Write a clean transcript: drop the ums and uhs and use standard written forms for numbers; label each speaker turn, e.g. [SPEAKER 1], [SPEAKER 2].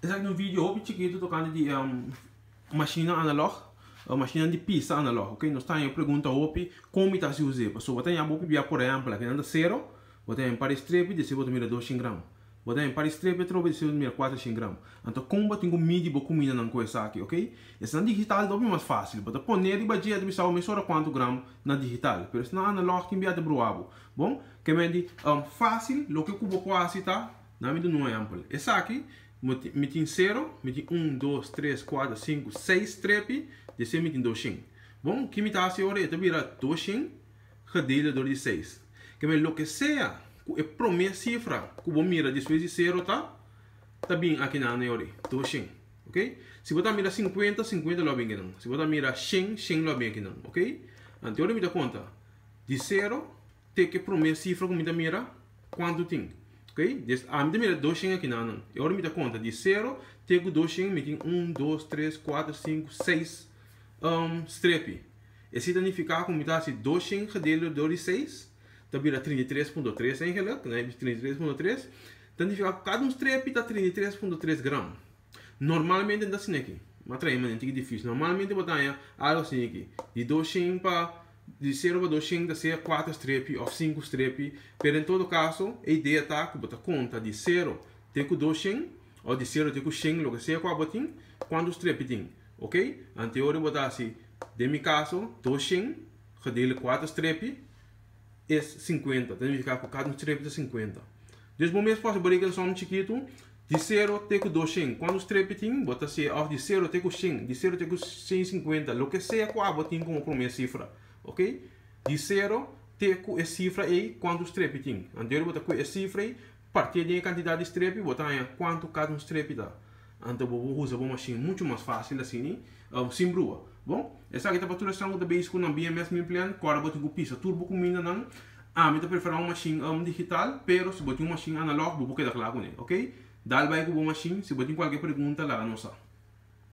[SPEAKER 1] Esse no vídeo hoje chiquito tocando de máquina analog, máquina de pista analog, ok? Nós temos pergunta hoje como está se usa. Então, você tem a boca via por exemplo, aqui anda 0, você tem para strip de 200 gramas. Você tem para strip de 400 gramas. Então, como tem que medir a comida na coisa aqui, ok? Esse na digital é mais fácil. Você pode ir para a missão, mesurar quanto gramas na digital. Mas na analog tem que broabo. Bom, que é fácil, o que eu quase está, na medida um exemplo. Esse aqui me tem 0, me tem 1, 2, 3, 4, 5, 6 trepi, desse me tem 2 xin. Bom, que me tá assim agora, então vira 2 xin, gedeeld door 6. Que me lo que seja, a primeira cifra, que eu mira depois de 0, tá bem aqui na hora, 2 xin, ok? Se você mira 50, 50 lo bem aqui não. Se você mira 100, 100 lo bem aqui não, ok? Então, eu me dá conta, de 0, tem que a primeira cifra que me mira, quanto tem? Ok? A minha mira 2 aqui não. Agora me dá conta de 0, tenho 2 me tem 1, 2, 3, 4, 5, 6 strep. Esse significa que me dá 2 gedeeld door 6, dan vira 33,3 eigenlijk, né? 33,3. Significa que cada strep está 33,3 gram. Normalmente é assim aqui. Mas é muito difícil. Normalmente botar algo assim aqui. De 2 para de 0 para 2 da ser 4 strep ou 5 strep, mas em todo caso, a ideia está que você conta de 0 até 2 ou de 0 até 100, o que seja qual botin, quantos strep tem, ok? Anterior você assim, de meu caso, 2 gedeeld 4 strep é 50, significa que cada strep é 50. Desde o momento posso brincar só um chiquito, de 0 até 2 quantos strep tem, você assim, de 0 até 100, de 0 até 150, o que seja qual botin como primeira cifra. Ok? De 0 até a cifra aí quantos strep tem. Anterior botar com a cifra aí, partir da quantidade de strep, botar quanto cada strep dá. Então vou usar uma machine muito mais fácil assim, sem brua. Bom, essa aqui é a paturação da base com a BMS meu plan, agora botar com pista turbo com mina não. Me prefiro uma machine digital, pero se botar uma machine analog, vou quedar claro com ele, ok? Dá vai com uma machine, se botar qualquer pergunta lá, não sabe.